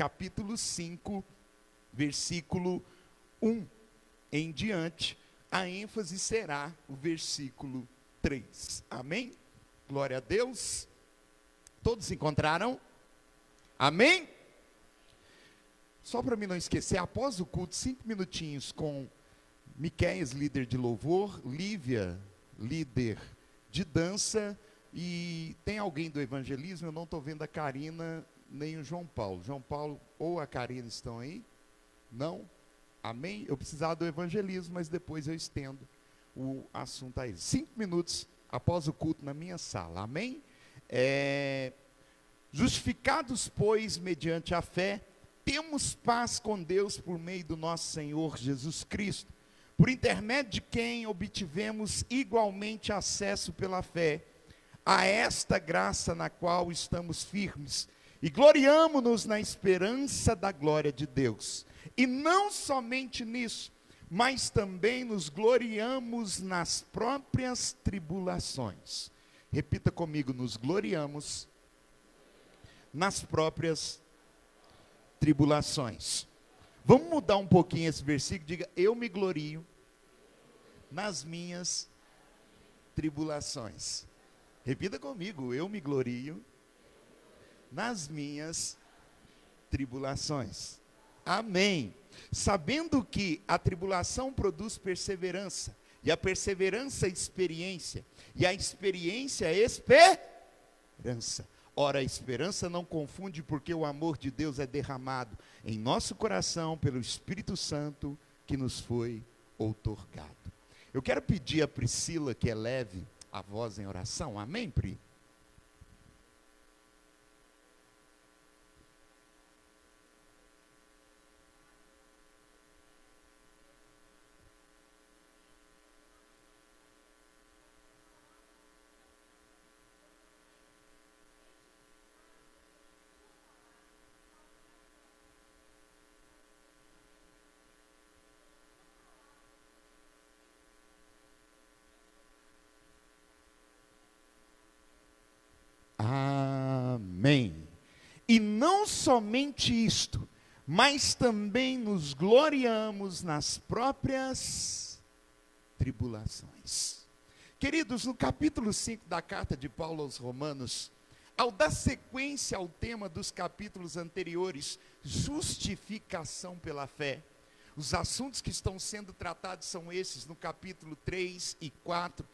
capítulo 5, versículo 1 em diante. A ênfase será o versículo 3. Amém? Glória a Deus. Todos se encontraram? Amém? Só para mim não esquecer, após o culto, 5 minutinhos com Miquéias, líder de louvor, Lívia, líder de dança, e tem alguém do evangelismo? Eu não estou vendo a Karina nem o João Paulo. João Paulo ou a Karina estão aí? Não? Amém? Eu precisava do evangelismo, mas depois eu estendo o assunto a eles. 5 minutos após o culto na minha sala. Amém? Justificados, pois, mediante a fé, temos paz com Deus por meio do nosso Senhor Jesus Cristo, por intermédio de quem obtivemos igualmente acesso pela fé a esta graça na qual estamos firmes e gloriamo-nos na esperança da glória de Deus. E não somente nisso, mas também nos gloriamos nas próprias tribulações. Repita comigo: nos gloriamos nas próprias tribulações. Vamos mudar um pouquinho esse versículo. Diga: eu me glorio nas minhas tribulações. Repita comigo: eu me glorio nas minhas tribulações. Amém. Sabendo que a tribulação produz perseverança, e a perseverança experiência, e a experiência esperança. Ora, a esperança não confunde, porque o amor de Deus é derramado em nosso coração pelo Espírito Santo que nos foi outorgado. Eu quero pedir a Priscila que eleve a voz em oração. Amém, Pri? Amém. E não somente isto, mas também nos gloriamos nas próprias tribulações. Queridos, no capítulo 5 da carta de Paulo aos Romanos, ao dar sequência ao tema dos capítulos anteriores, justificação pela fé, os assuntos que estão sendo tratados são esses no capítulo 3 e 4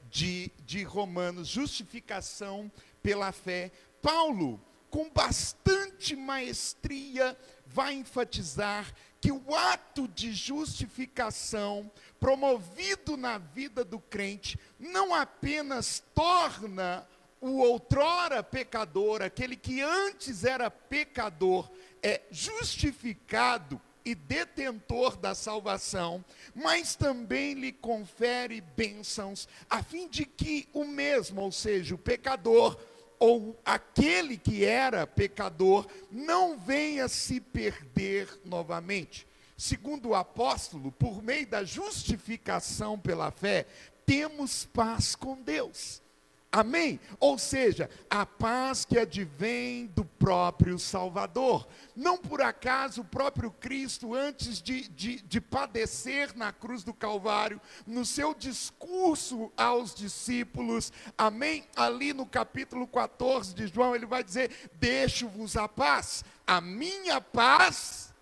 de Romanos, justificação pela fé. Paulo, com bastante maestria, vai enfatizar que o ato de justificação promovido na vida do crente não apenas torna o outrora pecador, aquele que antes era pecador, justificado e detentor da salvação, mas também lhe confere bênçãos, a fim de que o mesmo, ou seja, o pecador, ou aquele que era pecador, não venha se perder novamente. Segundo o apóstolo, por meio da justificação pela fé, temos paz com Deus. Amém? Ou seja, a paz que advém do próprio Salvador. Não por acaso o próprio Cristo, antes de padecer na cruz do Calvário, no seu discurso aos discípulos, amém? Ali no capítulo 14 de João, ele vai dizer: deixo-vos a paz, a minha paz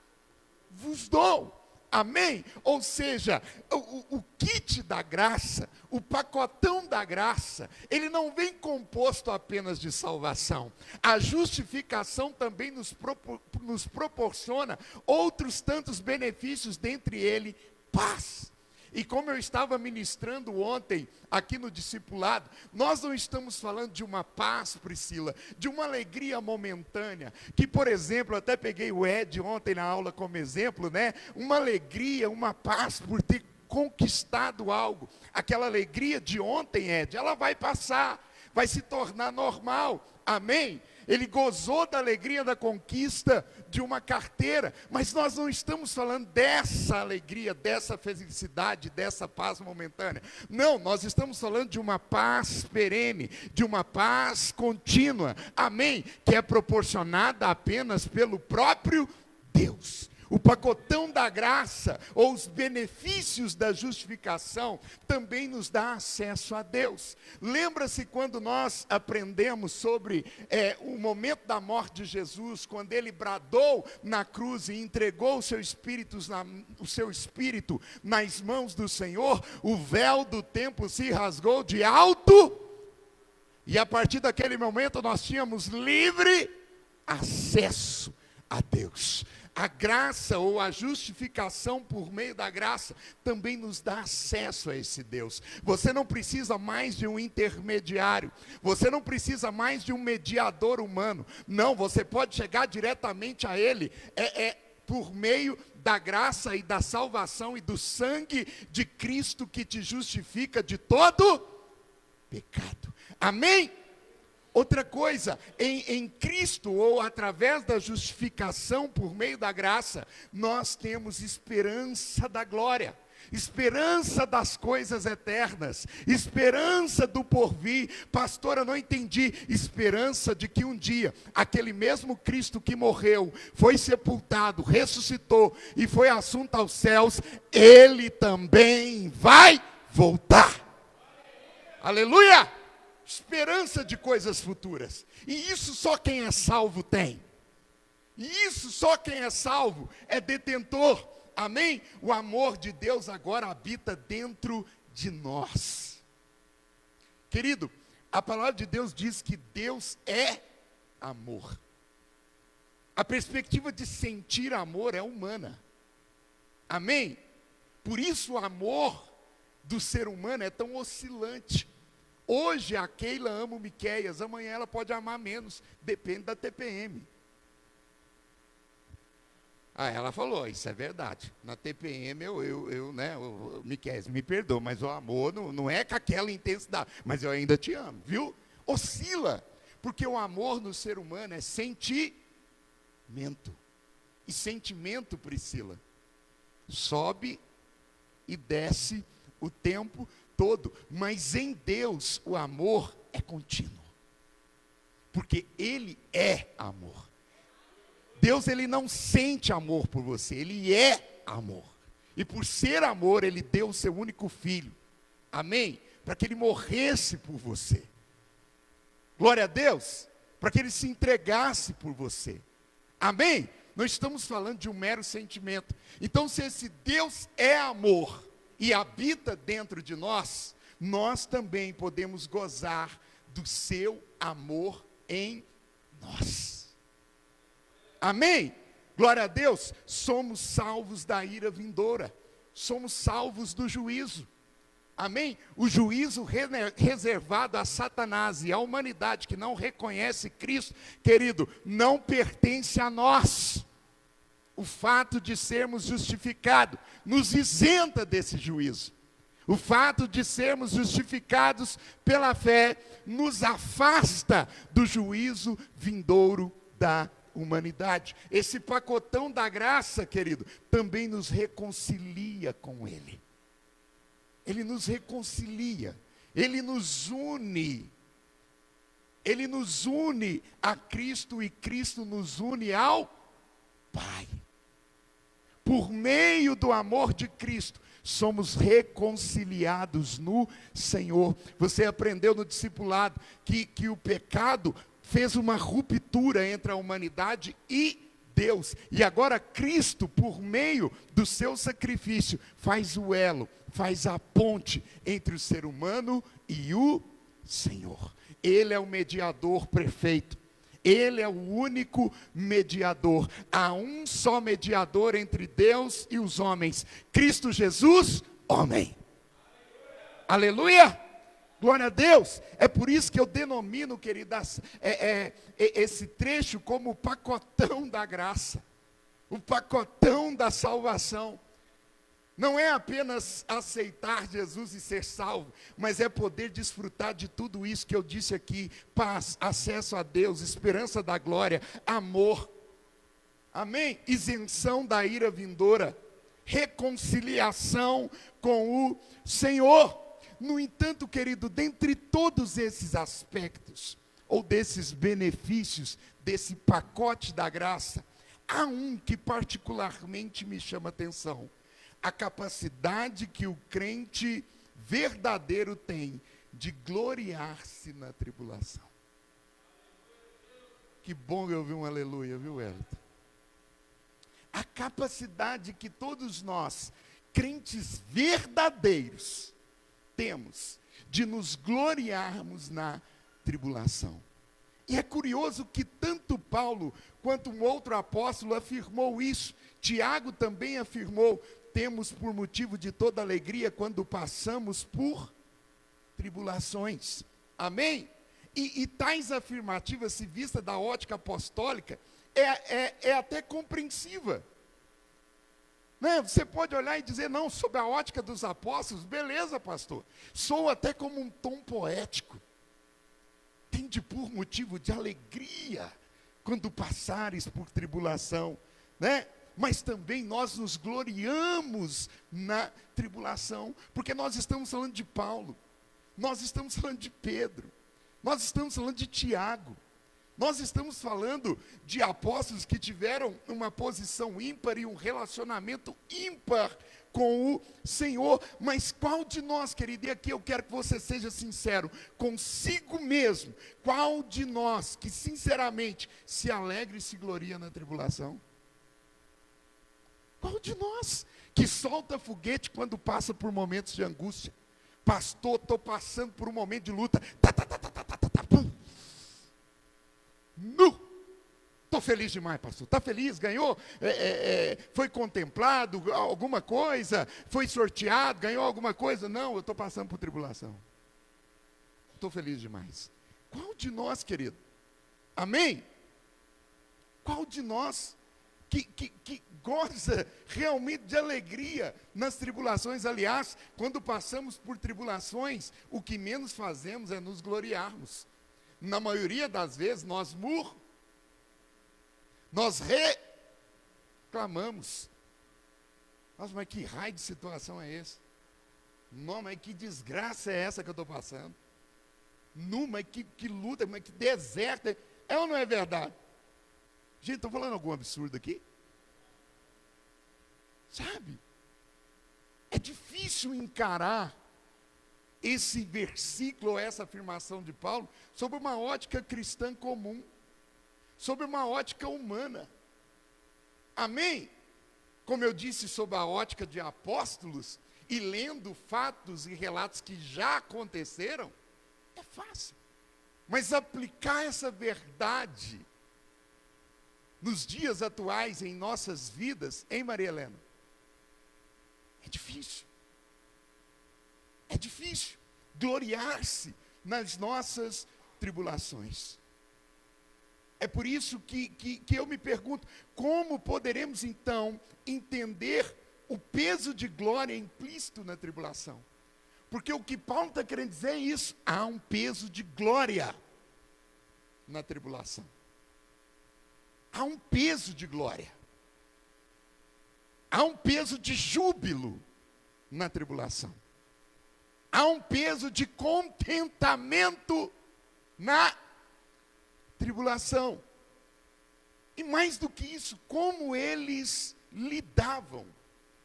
vos dou. Amém? Ou seja, o kit da graça, o pacotão da graça, ele não vem composto apenas de salvação. A justificação também nos proporciona outros tantos benefícios, dentre eles, paz. E como eu estava ministrando ontem aqui no discipulado, nós não estamos falando de uma paz, Priscila, de uma alegria momentânea, que, por exemplo, eu até peguei o Ed ontem na aula como exemplo, né? Uma alegria, uma paz por ter conquistado algo. Aquela alegria de ontem, Ed, ela vai passar, vai se tornar normal. Amém? ele gozou da alegria da conquista de uma carteira, mas nós não estamos falando dessa alegria, dessa felicidade, dessa paz momentânea. Não, nós estamos falando de uma paz perene, de uma paz contínua, amém? Que é proporcionada apenas pelo próprio Deus. O pacotão da graça, ou os benefícios da justificação, também nos dá acesso a Deus. Lembra-se quando nós aprendemos sobre o momento da morte de Jesus, quando ele bradou na cruz e entregou o seu espírito nas mãos do Senhor, o véu do templo se rasgou de alto, e a partir daquele momento nós tínhamos livre acesso a Deus. A graça ou a justificação por meio da graça também nos dá acesso a esse Deus. Você não precisa mais de um intermediário. Você não precisa mais de um mediador humano. Não, você pode chegar diretamente a Ele. Por meio da graça e da salvação e do sangue de Cristo que te justifica de todo pecado. Amém? Outra coisa, em Cristo, ou através da justificação por meio da graça, nós temos esperança da glória, esperança das coisas eternas, esperança do porvir. Pastor, eu não entendi. Esperança de que um dia, aquele mesmo Cristo que morreu, foi sepultado, ressuscitou e foi assunto aos céus, Ele também vai voltar. Aleluia! Esperança de coisas futuras. E isso só quem é salvo tem. E isso só quem é salvo é detentor. Amém? O amor de Deus agora habita dentro de nós. Querido, a palavra de Deus diz que Deus é amor. A perspectiva de sentir amor é humana. Amém? Por isso o amor do ser humano é tão oscilante. Hoje a Keila ama o Miqueias, amanhã ela pode amar menos, depende da TPM. Ela falou, isso é verdade. Na TPM o Miqueias, me perdoa, mas o amor não é com aquela intensidade, mas eu ainda te amo, viu? Oscila, porque o amor no ser humano é sentimento. E sentimento, Priscila, sobe e desce o tempo todo, mas em Deus o amor é contínuo, porque Ele é amor. Deus, Ele não sente amor por você, Ele é amor, e por ser amor, Ele deu o seu único filho, amém? Para que Ele morresse por você, glória a Deus, para que Ele se entregasse por você, amém? Não estamos falando de um mero sentimento. Então, se esse Deus é amor, e habita dentro de nós, nós também podemos gozar do seu amor em nós. Amém? Glória a Deus. Somos salvos da ira vindoura. Somos salvos do juízo. Amém? O juízo reservado a Satanás e à humanidade que não reconhece Cristo, querido, não pertence a nós. O fato de sermos justificados nos isenta desse juízo. O fato de sermos justificados pela fé nos afasta do juízo vindouro da humanidade. Esse pacotão da graça, querido, também nos reconcilia com Ele. Ele nos reconcilia, Ele nos une. Ele nos une a Cristo e Cristo nos une ao Pai. Por meio do amor de Cristo, somos reconciliados no Senhor. Você aprendeu no discipulado que o pecado fez uma ruptura entre a humanidade e Deus. E agora Cristo, por meio do seu sacrifício, faz o elo, faz a ponte entre o ser humano e o Senhor. Ele é o mediador perfeito. Ele é o único mediador. Há um só mediador entre Deus e os homens. Cristo Jesus, homem. Aleluia! Glória a Deus. É por isso que eu denomino, queridas, esse trecho como o pacotão da graça. O pacotão da salvação. Não é apenas aceitar Jesus e ser salvo, mas é poder desfrutar de tudo isso que eu disse aqui: paz, acesso a Deus, esperança da glória, amor, amém? Isenção da ira vindoura, reconciliação com o Senhor. No entanto, querido, dentre todos esses aspectos, ou desses benefícios, desse pacote da graça, há um que particularmente me chama a atenção: a capacidade que o crente verdadeiro tem de gloriar-se na tribulação. Que bom eu ouvir um aleluia, viu, Wellington? A capacidade que todos nós, crentes verdadeiros, temos de nos gloriarmos na tribulação. E é curioso que tanto Paulo quanto um outro apóstolo afirmou isso. Tiago também afirmou: temos por motivo de toda alegria quando passamos por tribulações. Amém? E tais afirmativas, se vista da ótica apostólica, é até compreensiva. Né? Você pode olhar e dizer: não, sob a ótica dos apóstolos, beleza, pastor. Soa até como um tom poético. Tende por motivo de alegria quando passares por tribulação, né? Mas também nós nos gloriamos na tribulação, porque nós estamos falando de Paulo, nós estamos falando de Pedro, nós estamos falando de Tiago, nós estamos falando de apóstolos que tiveram uma posição ímpar e um relacionamento ímpar com o Senhor. Mas qual de nós, querido, e aqui eu quero que você seja sincero consigo mesmo, qual de nós que sinceramente se alegra e se gloria na tribulação? Qual de nós que solta foguete quando passa por momentos de angústia? Pastor, estou passando por um momento de luta. Pum. Estou feliz demais, pastor. Está feliz? Ganhou? Foi contemplado alguma coisa? Foi sorteado? Ganhou alguma coisa? Não, eu estou passando por tribulação. Estou feliz demais. Qual de nós, querido? Amém? Qual de nós que goza realmente de alegria nas tribulações? Aliás, quando passamos por tribulações, o que menos fazemos é nos gloriarmos. Na maioria das vezes, nós reclamamos. Nossa, mas que raio de situação é esse? Não, mas que desgraça é essa que eu estou passando? Não, mas que luta, mas que deserto. É ou não é verdade? Gente, estou falando algum absurdo aqui? Sabe? É difícil encarar esse versículo, essa afirmação de Paulo, sob uma ótica cristã comum, sob uma ótica humana. Amém? Como eu disse, sob a ótica de apóstolos, e lendo fatos e relatos que já aconteceram, é fácil. Mas aplicar essa verdade nos dias atuais, em nossas vidas, hein, Maria Helena? É difícil. É difícil gloriar-se nas nossas tribulações. É por isso que eu me pergunto: como poderemos então entender o peso de glória implícito na tribulação? Porque o que Paulo está querendo dizer é isso: há um peso de glória na tribulação. Há um peso de glória. Há um peso de júbilo na tribulação. Há um peso de contentamento na tribulação. E mais do que isso, como eles lidavam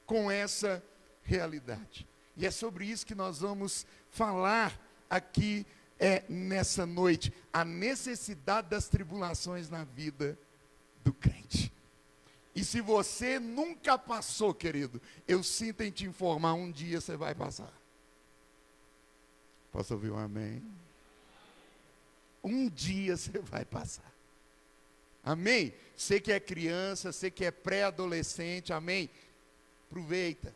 com essa realidade. E é sobre isso que nós vamos falar aqui nessa noite. A necessidade das tribulações na vida do crente. E se você nunca passou, querido, eu sinto em te informar, um dia você vai passar. Posso ouvir um amém? Um dia você vai passar. Amém? Você que é criança, você que é pré-adolescente, amém? Aproveita.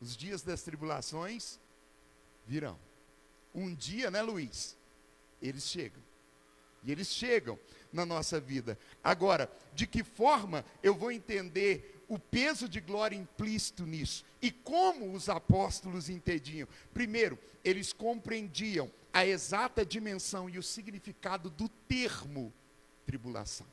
Os dias das tribulações virão. Um dia, né, Luiz? Eles chegam. E eles chegam na nossa vida. Agora, de que forma eu vou entender o peso de glória implícito nisso? E como os apóstolos entendiam? Primeiro, eles compreendiam a exata dimensão e o significado do termo tribulação.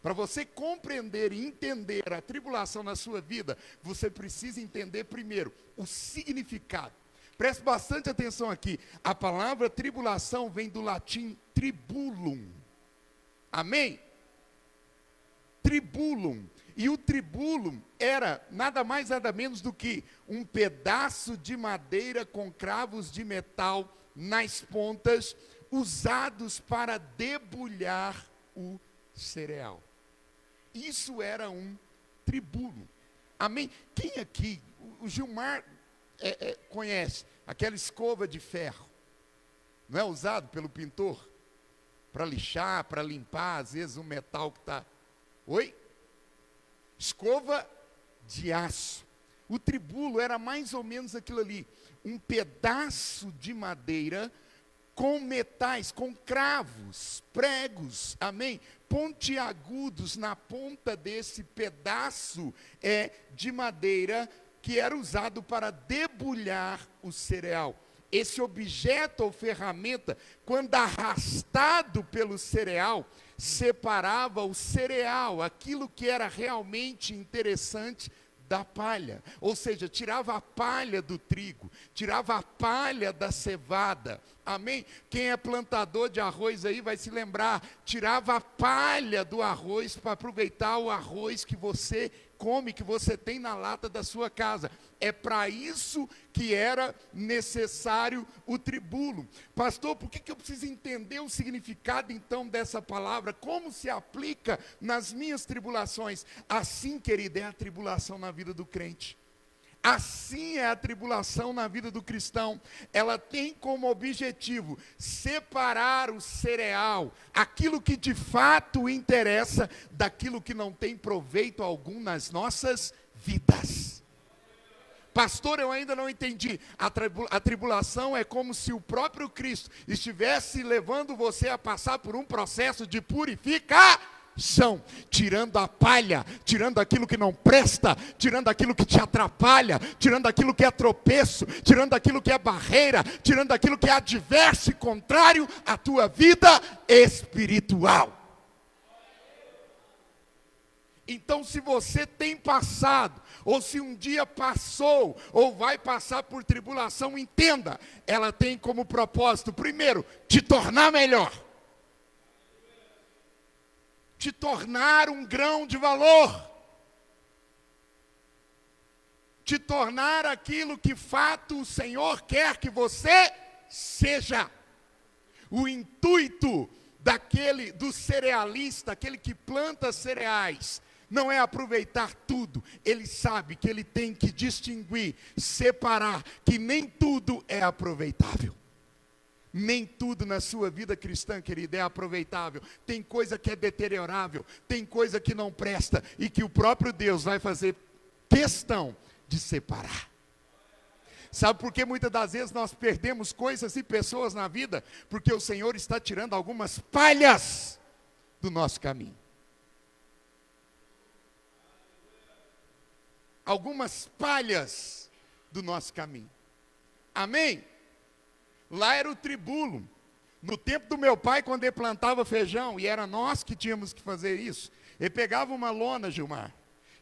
Para você compreender e entender a tribulação na sua vida, você precisa entender primeiro o significado. Preste bastante atenção aqui. A palavra tribulação vem do latim tribulum. Amém? Tribulum. E o tribulum era nada mais nada menos do que um pedaço de madeira com cravos de metal nas pontas, usados para debulhar o cereal. Isso era um tribulum. Amém? Quem aqui, o Gilmar conhece aquela escova de ferro? Não é usado pelo pintor? Para lixar, para limpar, às vezes, o metal que está... Oi? Escova de aço. O tribulo era mais ou menos aquilo ali, um pedaço de madeira com metais, com cravos, pregos, amém? Pontiagudos na ponta desse pedaço de madeira que era usado para debulhar o cereal. Esse objeto ou ferramenta, quando arrastado pelo cereal, separava o cereal, aquilo que era realmente interessante, da palha. Ou seja, tirava a palha do trigo, tirava a palha da cevada. Amém? Quem é plantador de arroz aí vai se lembrar, tirava a palha do arroz para aproveitar o arroz que você come, que você tem na lata da sua casa. É para isso que era necessário o tribulo. Pastor, por que eu preciso entender o significado então dessa palavra? Como se aplica nas minhas tribulações? Assim, querida, é a tribulação na vida do crente. Assim é a tribulação na vida do cristão. Ela tem como objetivo separar o cereal, aquilo que de fato interessa, daquilo que não tem proveito algum nas nossas vidas. Pastor, eu ainda não entendi. A tribulação é como se o próprio Cristo estivesse levando você a passar por um processo de purificação, tirando a palha, tirando aquilo que não presta, tirando aquilo que te atrapalha, tirando aquilo que é tropeço, tirando aquilo que é barreira, tirando aquilo que é adverso e contrário à tua vida espiritual. Então, se você tem passado, ou se um dia passou, ou vai passar por tribulação, entenda, ela tem como propósito, primeiro, te tornar melhor. Te tornar um grão de valor. Te tornar aquilo que fato o Senhor quer que você seja. O intuito do cerealista, aquele que planta cereais, não é aproveitar tudo. Ele sabe que ele tem que distinguir, separar, que nem tudo é aproveitável. Nem tudo na sua vida cristã, querida, é aproveitável. Tem coisa que é deteriorável, tem coisa que não presta, e que o próprio Deus vai fazer questão de separar. Sabe por que muitas das vezes nós perdemos coisas e pessoas na vida? Porque o Senhor está tirando algumas palhas do nosso caminho. Algumas palhas do nosso caminho. Amém? Lá era o tribulo. No tempo do meu pai, quando ele plantava feijão, e era nós que tínhamos que fazer isso, ele pegava uma lona, Gilmar,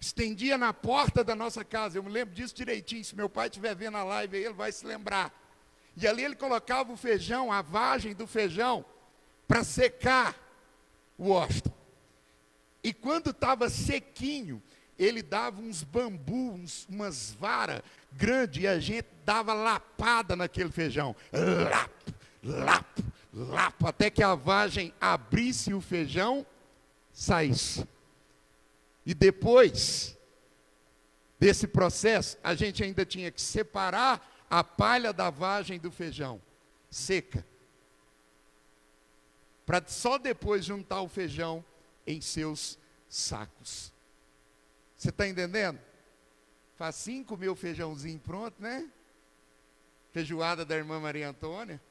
estendia na porta da nossa casa. Eu me lembro disso direitinho. Se meu pai estiver vendo a live aí, ele vai se lembrar. E ali ele colocava o feijão, a vagem do feijão, para secar o Washington. E quando estava sequinho, ele dava uns bambus, umas varas grandes, e a gente dava lapada naquele feijão. Lapo, lapo, lapo, até que a vagem abrisse e o feijão saísse. E depois desse processo, a gente ainda tinha que separar a palha da vagem do feijão, seca, para só depois juntar o feijão em seus sacos. Você está entendendo? Facinho, comer o feijãozinho pronto, né? Feijoada da irmã Maria Antônia.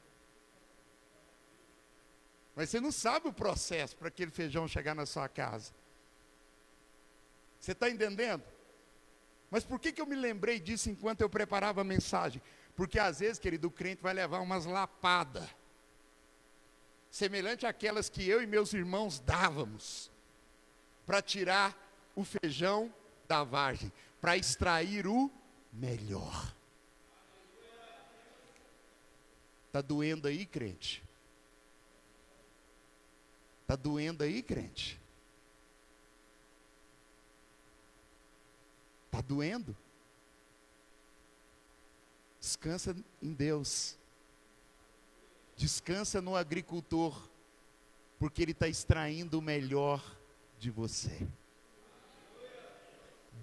Mas você não sabe o processo para aquele feijão chegar na sua casa. Você está entendendo? Mas por que eu me lembrei disso enquanto eu preparava a mensagem? Porque às vezes, querido, o crente vai levar umas lapadas, semelhante àquelas que eu e meus irmãos dávamos, para tirar o feijão da vargem, para extrair o melhor. Está doendo aí, crente? Está doendo aí, crente? Está doendo? Descansa em Deus. Descansa no agricultor, porque ele está extraindo o melhor de você.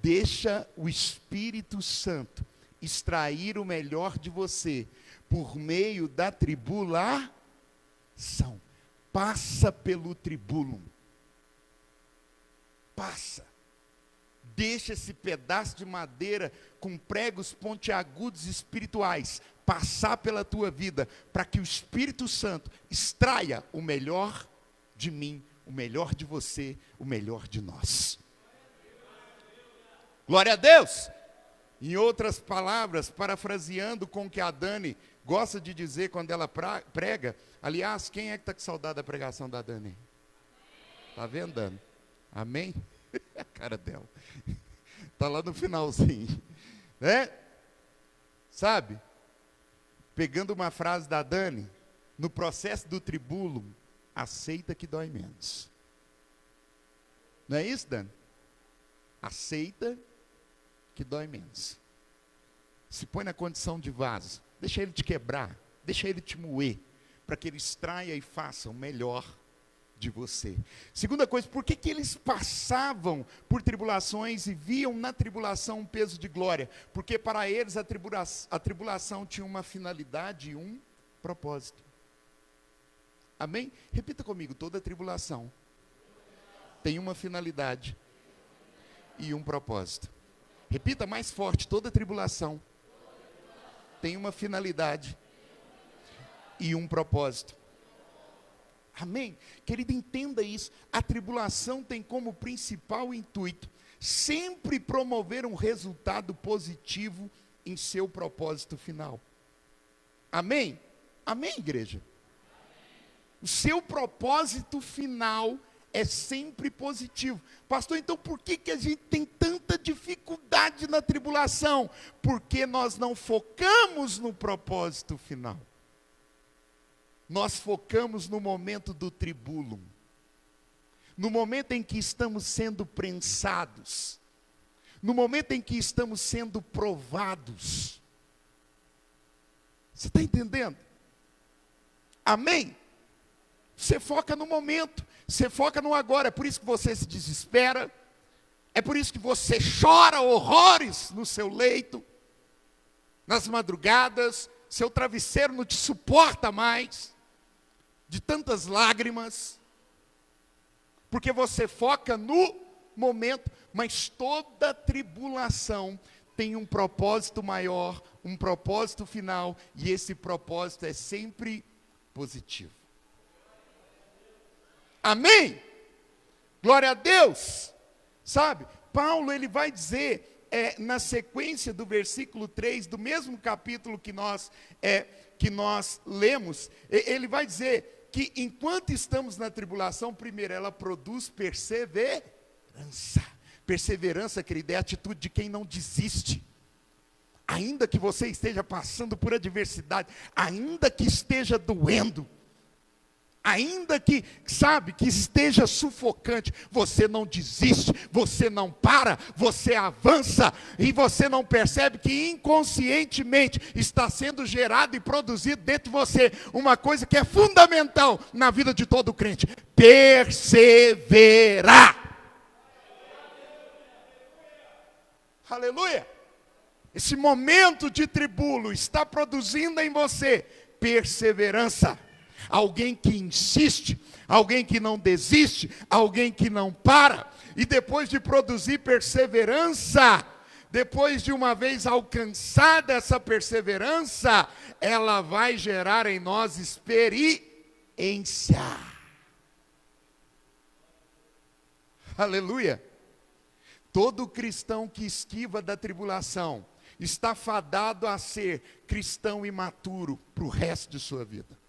Deixa o Espírito Santo extrair o melhor de você por meio da tribulação. Passa pelo tribulum. Passa. Deixa esse pedaço de madeira com pregos pontiagudos espirituais passar pela tua vida, para que o Espírito Santo extraia o melhor de mim, o melhor de você, o melhor de nós. Glória a Deus! Em outras palavras, parafraseando com o que a Dani gosta de dizer quando ela prega. Aliás, quem é que está com saudade da pregação da Dani? Está vendo, Dani? Amém? A cara dela. Está lá no finalzinho. Né? Sabe? Pegando uma frase da Dani, no processo do tribulo, aceita que dói menos. Não é isso, Dani? Aceita que dói menos. Se põe na condição de vaso. Deixa ele te quebrar. Deixa ele te moer. Para que ele extraia e faça o melhor de você. Segunda coisa, por que eles passavam por tribulações e viam na tribulação um peso de glória? Porque para eles a tribulação tinha uma finalidade e um propósito. Amém? Repita comigo, toda tribulação tem uma finalidade e um propósito. Repita mais forte, toda tribulação tem uma finalidade e um propósito. Amém? Querido, entenda isso. A tribulação tem como principal intuito sempre promover um resultado positivo em seu propósito final. Amém? Amém, igreja? O seu propósito final é sempre positivo. Pastor, então por que a gente tem tanta dificuldade na tribulação? Porque nós não focamos no propósito final. Nós focamos no momento do tribulum. No momento em que estamos sendo prensados. No momento em que estamos sendo provados. Você está entendendo? Amém? Você foca no momento. Você foca no agora. É por isso que você se desespera. É por isso que você chora horrores no seu leito. Nas madrugadas. Seu travesseiro não te suporta mais. De tantas lágrimas, porque você foca no momento, mas toda tribulação tem um propósito maior, um propósito final, e esse propósito é sempre positivo. Amém? Glória a Deus! Sabe, Paulo ele vai dizer, na sequência do versículo 3, do mesmo capítulo que nós lemos, ele vai dizer que enquanto estamos na tribulação, primeiro ela produz perseverança. Perseverança, querida, é a atitude de quem não desiste. Ainda que você esteja passando por adversidade, ainda que esteja doendo, ainda que, sabe, que esteja sufocante, você não desiste, você não para, você avança, e você não percebe que inconscientemente está sendo gerado e produzido dentro de você uma coisa que é fundamental na vida de todo crente: perseverar. Aleluia! Esse momento de tribulo está produzindo em você perseverança. Alguém que insiste, alguém que não desiste, alguém que não para. E depois de produzir perseverança, depois de uma vez alcançada essa perseverança, ela vai gerar em nós experiência. Aleluia! Todo cristão que esquiva da tribulação está fadado a ser cristão imaturo para o resto de sua vida.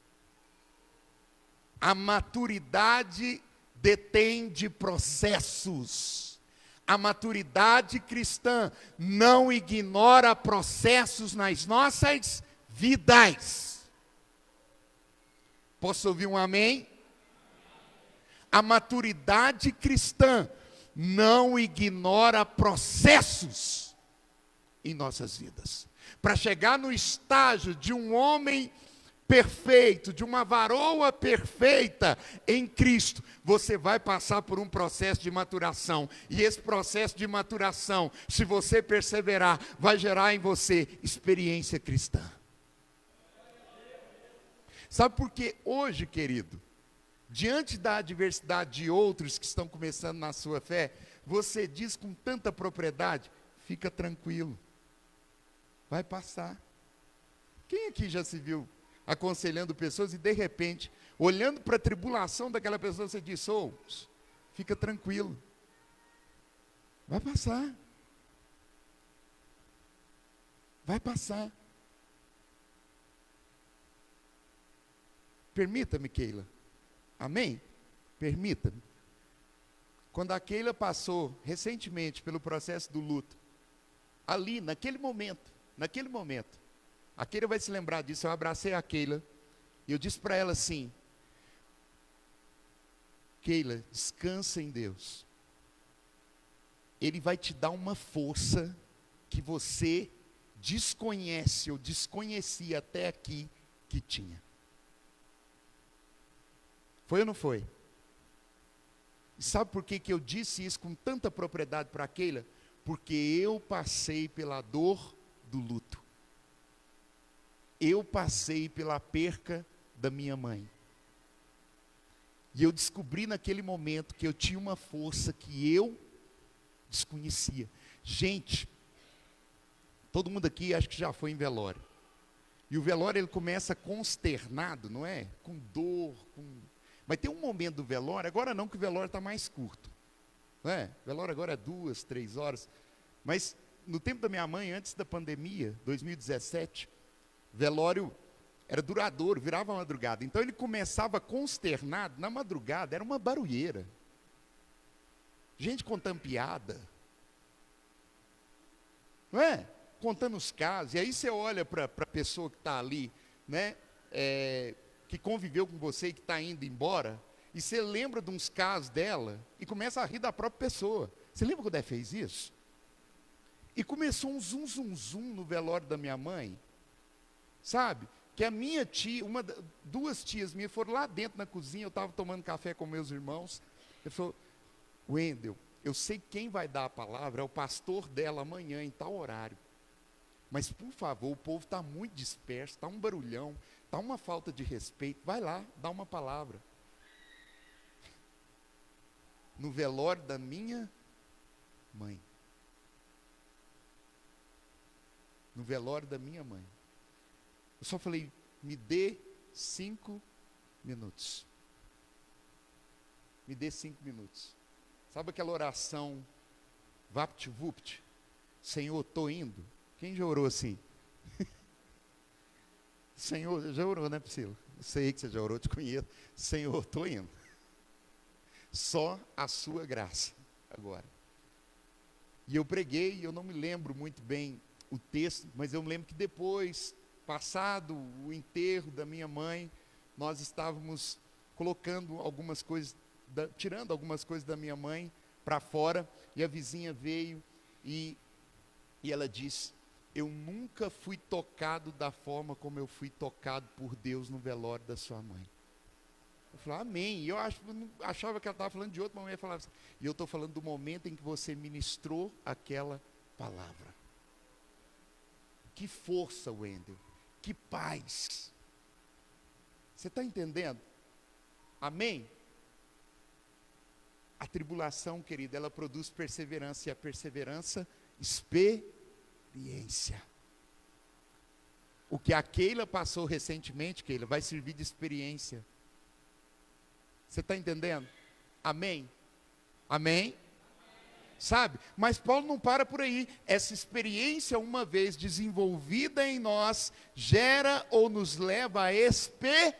A maturidade detém de processos. A maturidade cristã não ignora processos nas nossas vidas. Posso ouvir um amém? A maturidade cristã não ignora processos em nossas vidas. Para chegar no estágio de um homem perfeito, de uma varoa perfeita em Cristo, você vai passar por um processo de maturação. E esse processo de maturação, se você perseverar, vai gerar em você experiência cristã. Sabe por que hoje, querido, diante da adversidade de outros que estão começando na sua fé, você diz com tanta propriedade: fica tranquilo, vai passar. Quem aqui já se viu aconselhando pessoas e de repente, olhando para a tribulação daquela pessoa, você diz: fica tranquilo, vai passar. Vai passar. Permita-me, Keila. Amém? Permita-me. Quando a Keila passou recentemente pelo processo do luto, ali, naquele momento, a Keila vai se lembrar disso, eu abracei a Keila e eu disse para ela assim: Keila, descansa em Deus. Ele vai te dar uma força que você desconhece ou desconhecia até aqui que tinha. Foi ou não foi? E sabe por que eu disse isso com tanta propriedade para a Keila? Porque eu passei pela dor do luto. Eu passei pela perca da minha mãe. E eu descobri naquele momento que eu tinha uma força que eu desconhecia. Gente, todo mundo aqui acho que já foi em velório. E o velório ele começa consternado, não é? Com dor, Mas tem um momento do velório, agora não, que o velório está mais curto. Não é? O velório agora é 2, 3 horas. Mas no tempo da minha mãe, antes da pandemia, 2017, velório era duradouro, virava madrugada. Então ele começava consternado, na madrugada, era uma barulheira. Gente contando piada. Não é? Contando os casos. E aí você olha para a pessoa que está ali, né? Que conviveu com você e que está indo embora, e você lembra de uns casos dela, e começa a rir da própria pessoa. Você lembra quando ela fez isso? E começou um zum, zum, zum no velório da minha mãe, sabe? Que a minha tia, duas tias minhas foram lá dentro na cozinha, eu estava tomando café com meus irmãos, ele falou: Wendel, eu sei quem vai dar a palavra, é o pastor dela amanhã em tal horário. Mas, por favor, o povo está muito disperso, está um barulhão, está uma falta de respeito. Vai lá, dá uma palavra. No velório da minha mãe. No velório da minha mãe. Eu só falei: me dê 5 minutos. Me dê 5 minutos. Sabe aquela oração vapt-vupt? Senhor, estou indo. Quem já orou assim? Senhor, já orou, né, Priscila? Eu sei que você já orou, te conheço. Senhor, estou indo. Só a sua graça, agora. E eu preguei, eu não me lembro muito bem o texto, mas eu me lembro que depois, passado o enterro da minha mãe, nós estávamos colocando algumas coisas, tirando algumas coisas da minha mãe para fora, e a vizinha veio e ela disse: eu nunca fui tocado da forma como eu fui tocado por Deus no velório da sua mãe. Eu falei: amém. E eu achava que ela estava falando de outro momento. Falava assim, e eu estou falando do momento em que você ministrou aquela palavra. Que força, Wendel. Que paz. Você está entendendo? Amém? A tribulação, querida, ela produz perseverança. E a perseverança, experiência. O que a Keila passou recentemente, Keila, vai servir de experiência. Você está entendendo? Amém? Amém? sabe? Mas Paulo não para por aí. Essa experiência, uma vez desenvolvida em nós, gera ou nos leva a esperança.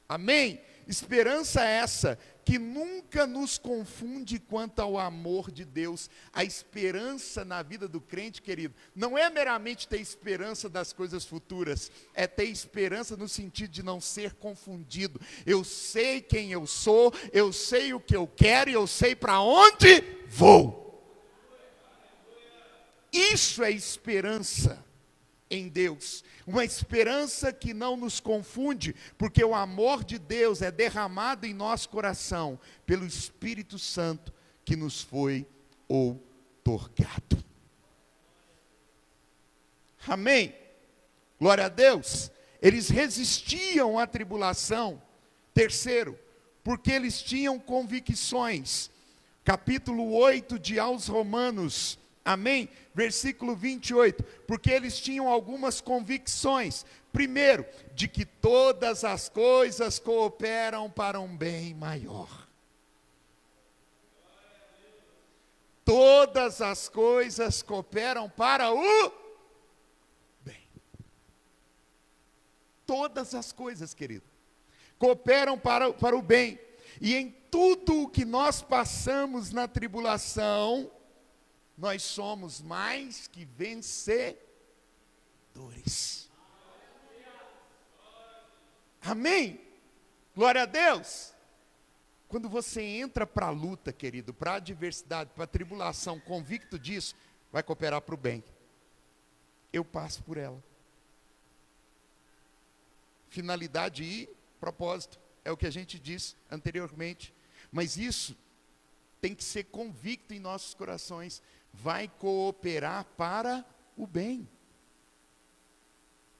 Amém? Esperança essa que nunca nos confunde quanto ao amor de Deus. A esperança na vida do crente, querido, não é meramente ter esperança das coisas futuras, é ter esperança no sentido de não ser confundido. Eu sei quem eu sou, eu sei o que eu quero e eu sei para onde vou. Isso é esperança em Deus, uma esperança que não nos confunde, porque o amor de Deus é derramado em nosso coração pelo Espírito Santo que nos foi outorgado. Amém? Glória a Deus. Eles resistiam à tribulação. Terceiro, porque eles tinham convicções. Capítulo 8 de aos Romanos, amém? Versículo 28, porque eles tinham algumas convicções. Primeiro, de que todas as coisas cooperam para um bem maior. Todas as coisas cooperam para o bem. Todas as coisas, querido, cooperam para o bem. E em tudo o que nós passamos na tribulação, nós somos mais que vencedores. Amém? Glória a Deus. Quando você entra para a luta, querido, para a adversidade, para a tribulação, convicto disso, vai cooperar para o bem. Eu passo por ela. Finalidade e propósito, é o que a gente disse anteriormente. Mas isso tem que ser convicto em nossos corações. Vai cooperar para o bem.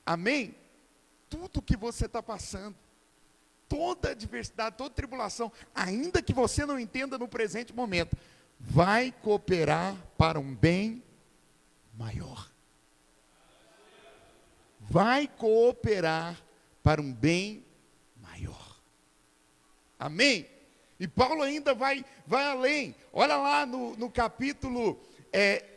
Amém? Tudo que você está passando, toda adversidade, toda tribulação, ainda que você não entenda no presente momento, vai cooperar para um bem maior. Vai cooperar para um bem maior. Amém? E Paulo ainda vai além. Olha lá no capítulo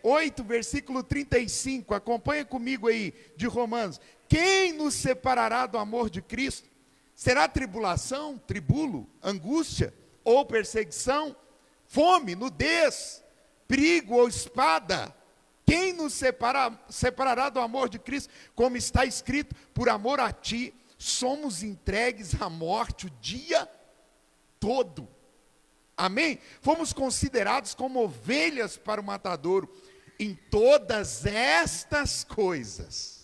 8, versículo 35. Acompanha comigo aí, de Romanos. Quem nos separará do amor de Cristo? Será tribulação, tribulo, angústia ou perseguição? Fome, nudez, perigo ou espada? Quem nos separará do amor de Cristo? Como está escrito, por amor a ti, somos entregues à morte o dia todo. Amém? Fomos considerados como ovelhas para o matadouro. Em todas estas coisas.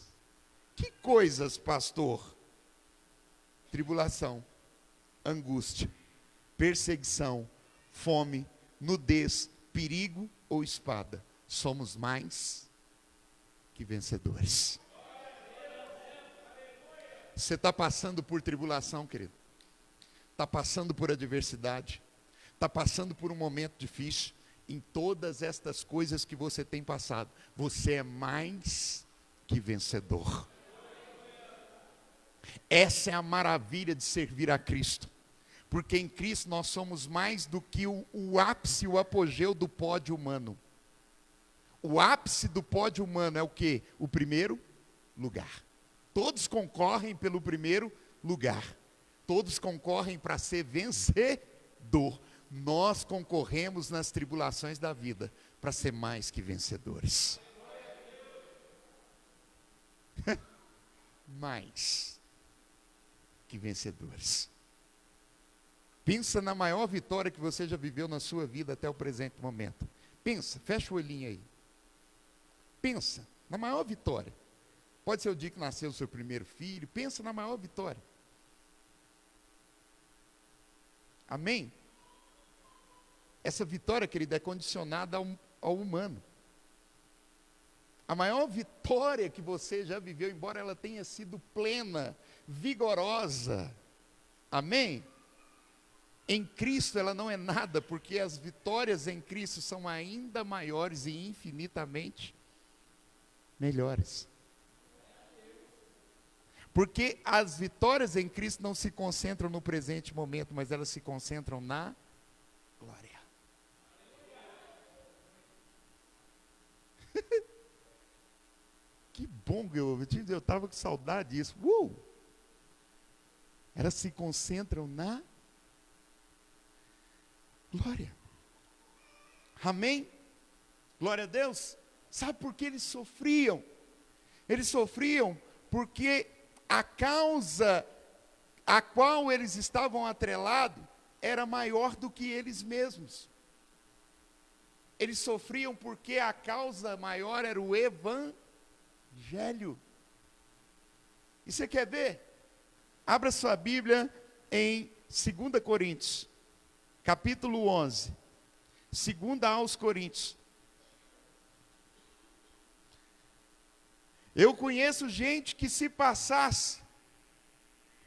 Que coisas, pastor? Tribulação, angústia, perseguição, fome, nudez, perigo ou espada. Somos mais que vencedores. Você está passando por tribulação, querido? Está passando por adversidade? Está passando por um momento difícil? Em todas estas coisas que você tem passado, você é mais que vencedor. Essa é a maravilha de servir a Cristo. Porque em Cristo nós somos mais do que o ápice, o apogeu do pódio humano. O ápice do pódio humano é o quê? O primeiro lugar. Todos concorrem pelo primeiro lugar. Todos concorrem para ser vencedor. Nós concorremos nas tribulações da vida para ser mais que vencedores. Mais que vencedores. Pensa na maior vitória que você já viveu na sua vida até o presente momento. Pensa, fecha o olhinho aí. Pensa na maior vitória. Pode ser o dia que nasceu o seu primeiro filho. Pensa na maior vitória. Amém? Essa vitória, querida, é condicionada ao humano. A maior vitória que você já viveu, embora ela tenha sido plena, vigorosa, amém? Em Cristo ela não é nada, porque as vitórias em Cristo são ainda maiores e infinitamente melhores. Porque as vitórias em Cristo não se concentram no presente momento, mas elas se concentram na glória. Que bom que eu estava com saudade disso. Elas se concentram na glória. Amém? Glória a Deus. Sabe por que eles sofriam? Eles sofriam porque a causa a qual eles estavam atrelados era maior do que eles mesmos. Eles sofriam porque a causa maior era o evangelho. E você quer ver? Abra sua Bíblia em 2 Coríntios, capítulo 11. 2 aos Coríntios. Eu conheço gente que se passasse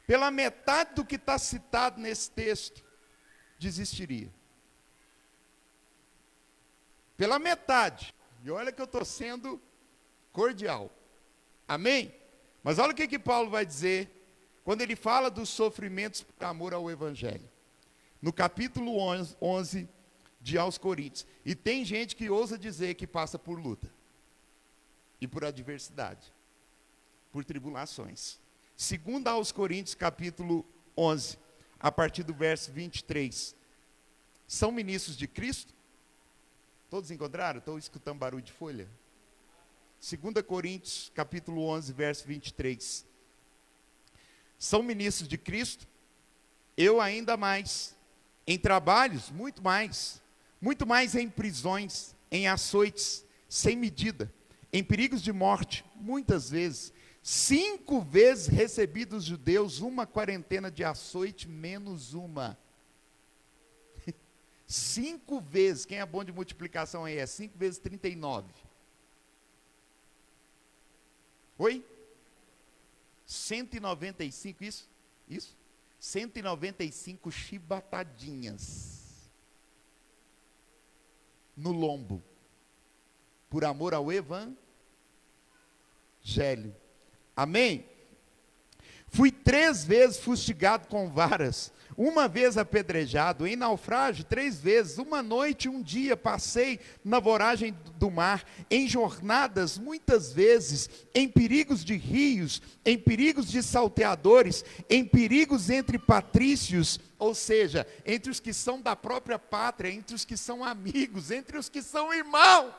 pela metade do que está citado nesse texto, desistiria. Pela metade. E olha que eu estou sendo cordial. Amém? Mas olha o que Paulo vai dizer quando ele fala dos sofrimentos por amor ao Evangelho. No capítulo 11 de aos Coríntios. E tem gente que ousa dizer que passa por luta. E por adversidade. Por tribulações. 2 aos Coríntios, capítulo 11, a partir do verso 23. São ministros de Cristo? Todos encontraram? Estou escutando barulho de folha. 2 Coríntios, capítulo 11, verso 23. São ministros de Cristo? Eu ainda mais. Em trabalhos, muito mais em prisões, em açoites, sem medida, em perigos de morte, muitas vezes. 5 vezes recebi dos judeus uma quarentena de açoite, menos uma. 5 vezes, quem é bom de multiplicação aí? 5 vezes 39. Oi? 195, isso? 195 chibatadinhas. No lombo. Por amor ao evangelho. Amém? Fui 3 vezes fustigado com varas, 1 vez apedrejado, em naufrágio 3 vezes, 1 noite e 1 dia passei na voragem do mar, em jornadas muitas vezes, em perigos de rios, em perigos de salteadores, em perigos entre patrícios, ou seja, entre os que são da própria pátria, entre os que são amigos, entre os que são irmãos.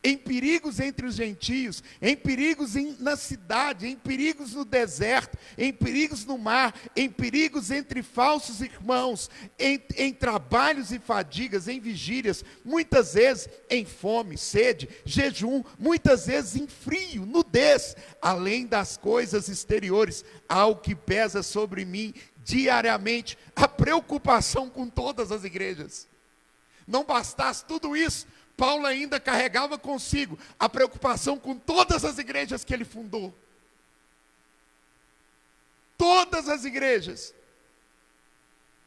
Em perigos entre os gentios, em perigos na cidade, em perigos no deserto, em perigos no mar, em perigos entre falsos irmãos, em trabalhos e fadigas, em vigílias, muitas vezes em fome, sede, jejum, muitas vezes em frio, nudez, além das coisas exteriores, ao que pesa sobre mim diariamente, a preocupação com todas as igrejas. Não bastasse tudo isso, Paulo ainda carregava consigo a preocupação com todas as igrejas que ele fundou. Todas as igrejas.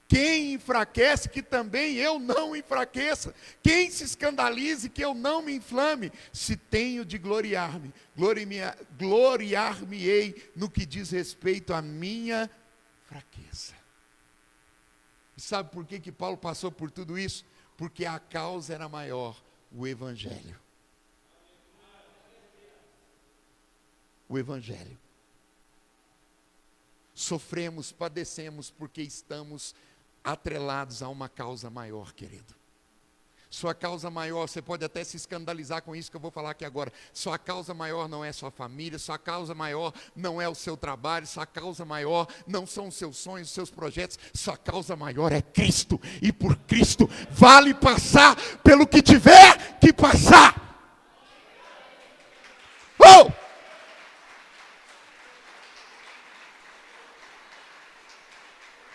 Quem enfraquece, que também eu não enfraqueça. Quem se escandalize, que eu não me inflame. Se tenho de gloriar-me, gloriar-me-ei no que diz respeito à minha fraqueza. E sabe por que Paulo passou por tudo isso? Porque a causa era maior. O Evangelho. O Evangelho. Sofremos, padecemos, porque estamos atrelados a uma causa maior, querido. Sua causa maior, você pode até se escandalizar com isso que eu vou falar aqui agora. Sua causa maior não é sua família, sua causa maior não é o seu trabalho, sua causa maior não são os seus sonhos, os seus projetos. Sua causa maior é Cristo. E por Cristo vale passar pelo que tiver que passar. Oh!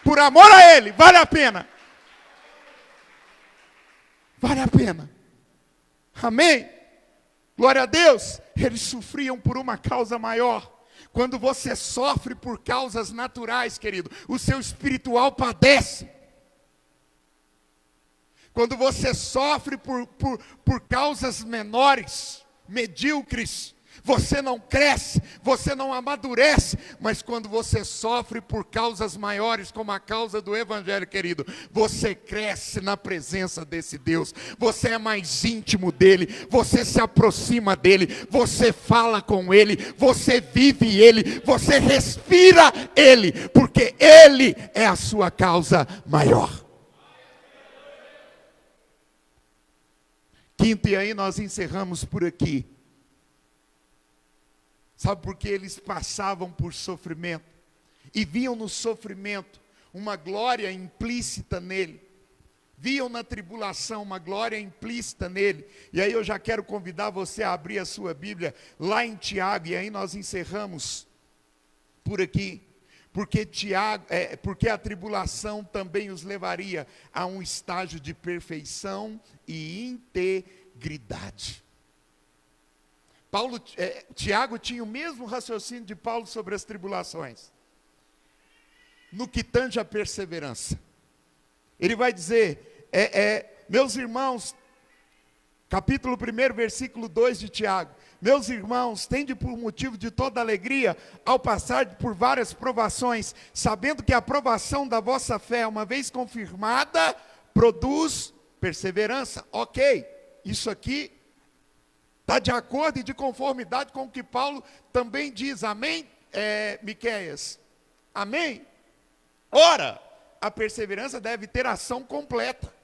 Por amor a Ele, vale a pena. Vale a pena. Amém? Glória a Deus. Eles sofriam por uma causa maior. Quando você sofre por causas naturais, querido, o seu espiritual padece. Quando você sofre por causas menores, medíocres, Você não cresce, você não amadurece, mas quando você sofre por causas maiores, como a causa do Evangelho, querido, você cresce na presença desse Deus, você é mais íntimo dele, você se aproxima dele, você fala com ele, você vive ele, você respira ele, porque ele é a sua causa maior. Quinto, e aí nós encerramos por aqui. Sabe por que eles passavam por sofrimento? E viam no sofrimento uma glória implícita nele. Viam na tribulação uma glória implícita nele. E aí eu já quero convidar você a abrir a sua Bíblia lá em Tiago. E aí nós encerramos por aqui. Porque a tribulação também os levaria a um estágio de perfeição e integridade. Tiago tinha o mesmo raciocínio de Paulo sobre as tribulações, no que tange a perseverança. Ele vai dizer, meus irmãos, capítulo 1, versículo 2 de Tiago, meus irmãos, tende por motivo de toda alegria, ao passar por várias provações, sabendo que a provação da vossa fé, uma vez confirmada, produz perseverança. Ok, isso aqui está de acordo e de conformidade com o que Paulo também diz, amém, Miqueias? Amém? Ora, a perseverança deve ter ação completa.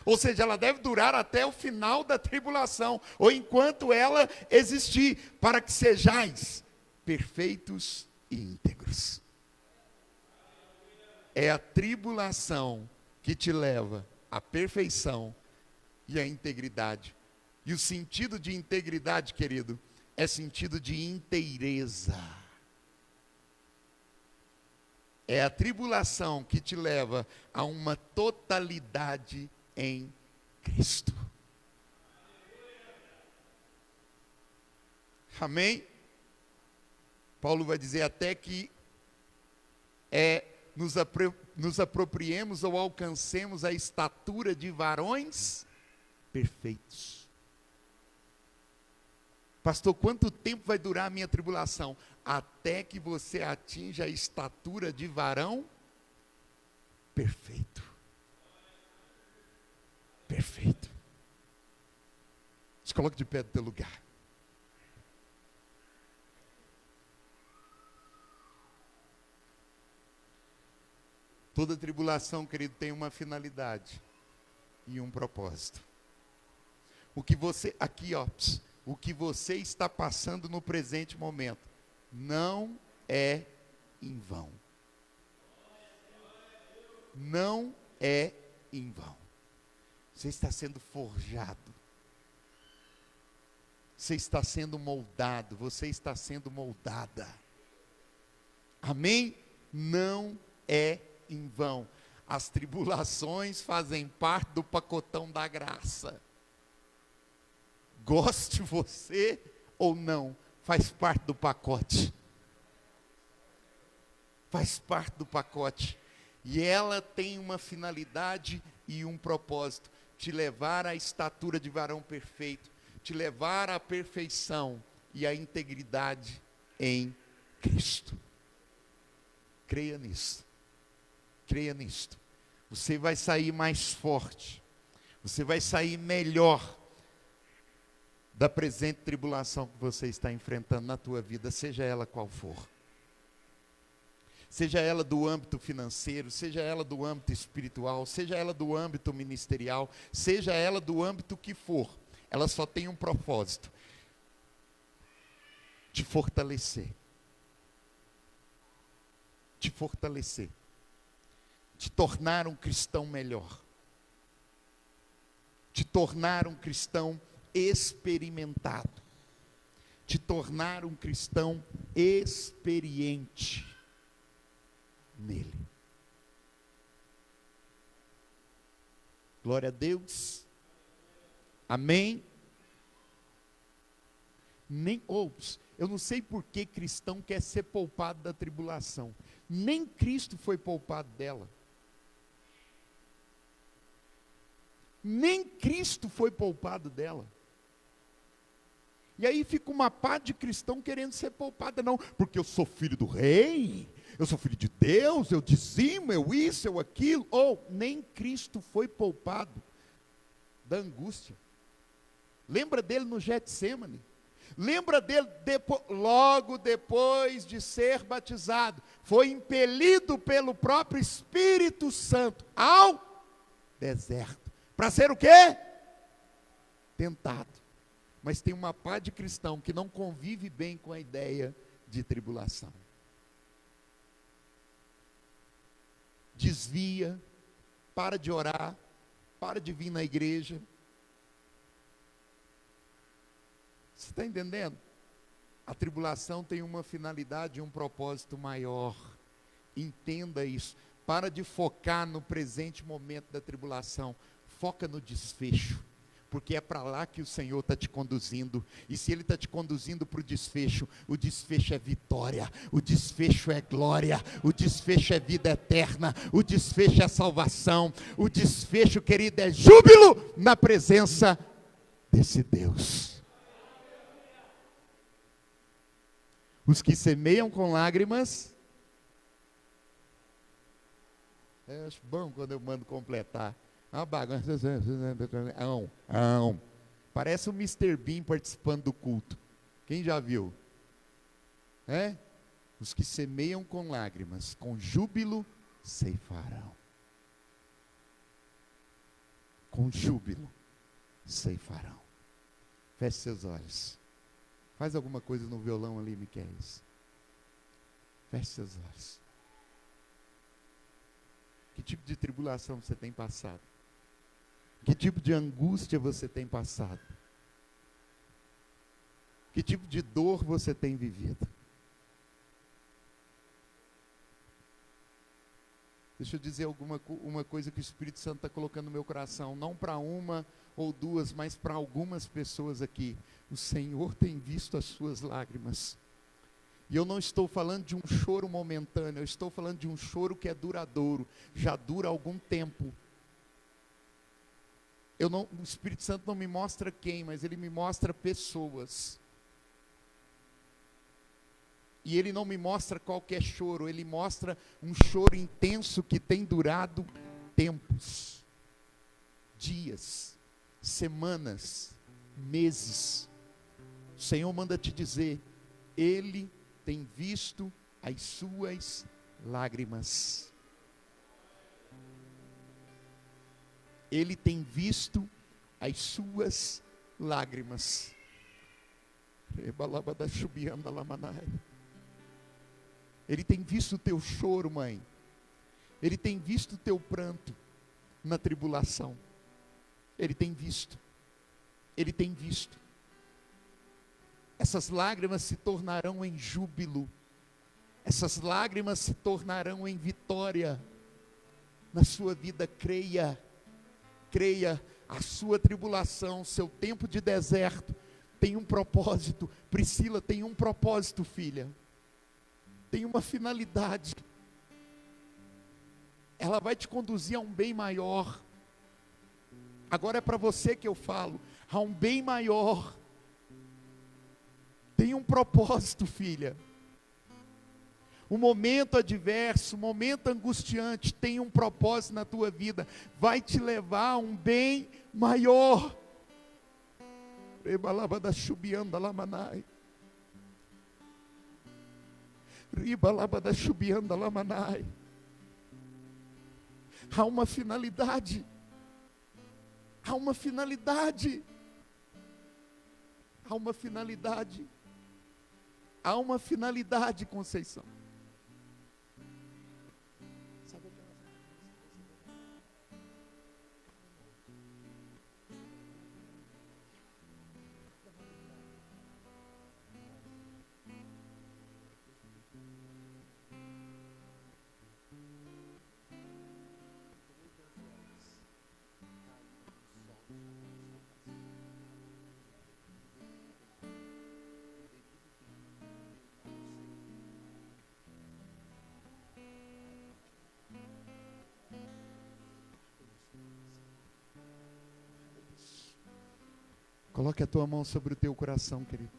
Ou seja, ela deve durar até o final da tribulação, ou enquanto ela existir, para que sejais perfeitos e íntegros. É a tribulação que te leva à perfeição e à integridade. E o sentido de integridade, querido, é sentido de inteireza. É a tribulação que te leva a uma totalidade em Cristo. Amém? Paulo vai dizer até que nos apropriemos ou alcancemos a estatura de varões perfeitos. Pastor, quanto tempo vai durar a minha tribulação? Até que você atinja a estatura de varão perfeito. Perfeito. Se coloque de pé do teu lugar. Toda tribulação, querido, tem uma finalidade e um propósito. O que você está passando no presente momento não é em vão. Não é em vão. Você está sendo forjado. Você está sendo moldado. Você está sendo moldada. Amém? Não é em vão. As tribulações fazem parte do pacotão da graça. Goste você ou não, faz parte do pacote. Faz parte do pacote. E ela tem uma finalidade e um propósito: te levar à estatura de varão perfeito, te levar à perfeição e à integridade em Cristo. Creia nisso. Creia nisto. Você vai sair mais forte. Você vai sair melhor da presente tribulação que você está enfrentando na tua vida, seja ela qual for. Seja ela do âmbito financeiro, seja ela do âmbito espiritual, seja ela do âmbito ministerial, seja ela do âmbito que for, ela só tem um propósito: te fortalecer. Te fortalecer. Te tornar um cristão melhor. Te tornar um cristão experimentado. Te tornar um cristão experiente nele. Glória a Deus. Amém. Eu não sei por que cristão quer ser poupado da tribulação. Nem Cristo foi poupado dela. Nem Cristo foi poupado dela. E aí fica uma pá de cristão querendo ser poupada, não, porque eu sou filho do rei, eu sou filho de Deus, eu dizimo, eu isso, eu aquilo. Ou nem Cristo foi poupado da angústia. Lembra dele no Getsêmani? Lembra dele logo depois de ser batizado, foi impelido pelo próprio Espírito Santo ao deserto. Para ser o quê? Tentado. Mas tem uma pá de cristão que não convive bem com a ideia de tribulação. Desvia, para de orar, para de vir na igreja. Você está entendendo? A tribulação tem uma finalidade e um propósito maior. Entenda isso. Para de focar no presente momento da tribulação. Foca no desfecho. Porque é para lá que o Senhor está te conduzindo. E se Ele está te conduzindo para o desfecho é vitória, o desfecho é glória, o desfecho é vida eterna, o desfecho é salvação, o desfecho, querido, é júbilo na presença desse Deus. Os que semeiam com lágrimas, eu acho bom quando eu mando completar. Uma bagunça. Parece o Mr. Bean participando do culto. Quem já viu? Os que semeiam com lágrimas, com júbilo ceifarão. Com júbilo ceifarão. Feche seus olhos. Faz alguma coisa no violão ali, Miquel. Feche seus olhos. Que tipo de tribulação você tem passado? Que tipo de angústia você tem passado? Que tipo de dor você tem vivido? Deixa eu dizer uma coisa que o Espírito Santo está colocando no meu coração. Não para uma ou duas, mas para algumas pessoas aqui. O Senhor tem visto as suas lágrimas. E eu não estou falando de um choro momentâneo. Eu estou falando de um choro que é duradouro. Já dura algum tempo. O Espírito Santo não me mostra quem, mas Ele me mostra pessoas. E Ele não me mostra qualquer choro, Ele mostra um choro intenso que tem durado tempos, dias, semanas, meses. O Senhor manda te dizer, Ele tem visto as suas lágrimas. Ele tem visto as suas lágrimas. Ele tem visto o teu choro, mãe. Ele tem visto o teu pranto na tribulação. Ele tem visto. Ele tem visto. Essas lágrimas se tornarão em júbilo. Essas lágrimas se tornarão em vitória. Na sua vida, creia. Creia, a sua tribulação, seu tempo de deserto, tem um propósito. Priscila, tem um propósito, filha. Tem uma finalidade. Ela vai te conduzir a um bem maior. Agora é para você que eu falo. Há um bem maior. Tem um propósito, filha. O momento adverso, o momento angustiante, tem um propósito na tua vida. Vai te levar a um bem maior. Há uma finalidade. Há uma finalidade. Há uma finalidade. Há uma finalidade, Conceição. Coloque a tua mão sobre o teu coração, querido.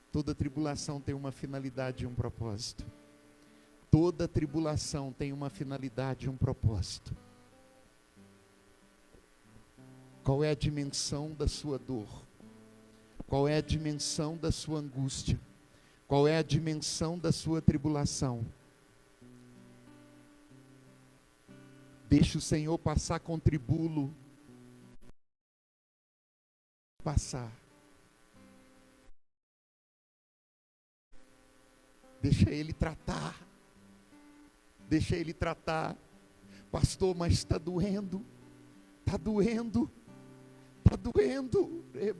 Toda tribulação tem uma finalidade e um propósito. Toda tribulação tem uma finalidade e um propósito. Qual é a dimensão da sua dor? Qual é a dimensão da sua angústia? Qual é a dimensão da sua tribulação? Deixa o Senhor passar com tribulo. Passar. Deixa Ele tratar. Deixa Ele tratar. Pastor, mas está doendo. Está doendo. Está doendo. Está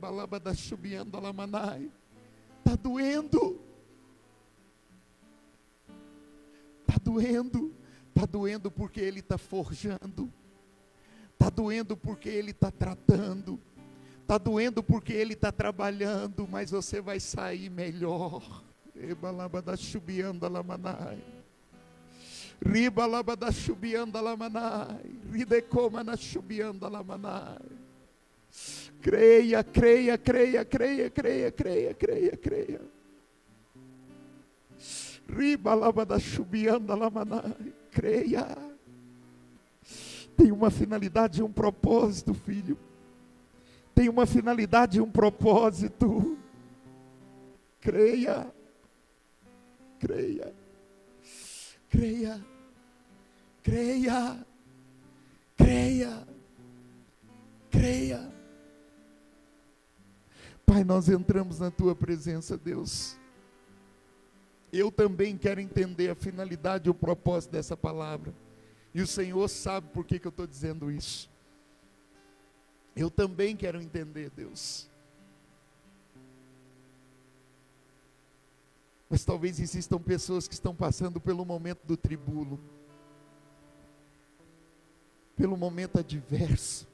doendo. Está doendo. Está doendo porque Ele está forjando. Está doendo porque Ele está tratando. Está doendo porque Ele está trabalhando. Mas você vai sair melhor. Creia, creia, creia, creia, creia, creia, creia, creia. Creia. Tem uma finalidade e um propósito, filho. Tem uma finalidade e um propósito. Creia. Creia. Creia. Creia. Creia. Creia. Pai, nós entramos na tua presença, Deus. Eu também quero entender a finalidade e o propósito dessa palavra. E o Senhor sabe por que eu estou dizendo isso. Eu também quero entender, Deus. Mas talvez existam pessoas que estão passando pelo momento do tribulo, pelo momento adverso.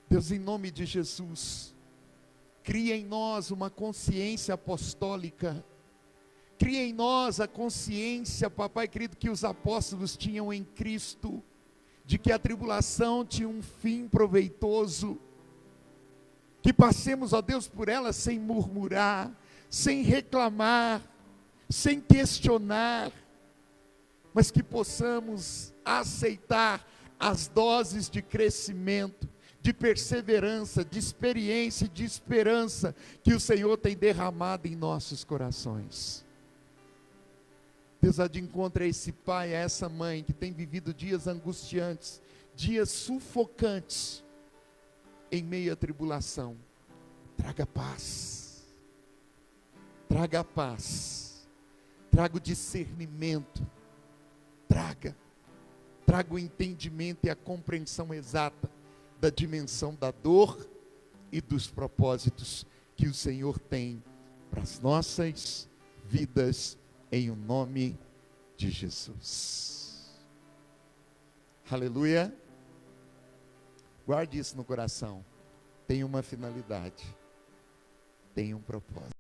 Deus, em nome de Jesus, cria em nós uma consciência apostólica. Cria em nós a consciência, papai querido, que os apóstolos tinham em Cristo, de que a tribulação tinha um fim proveitoso. Que passemos, ó Deus, por ela sem murmurar, sem reclamar, sem questionar, mas que possamos aceitar as doses de crescimento, de perseverança, de experiência e de esperança que o Senhor tem derramado em nossos corações. Deus, há de encontro a esse pai, a essa mãe que tem vivido dias angustiantes, dias sufocantes, em meio à tribulação. Traga paz, traga paz, traga o discernimento, traga o entendimento e a compreensão exata da dimensão da dor e dos propósitos que o Senhor tem para as nossas vidas, em o nome de Jesus. Aleluia. Guarde isso no coração. Tem uma finalidade, tem um propósito.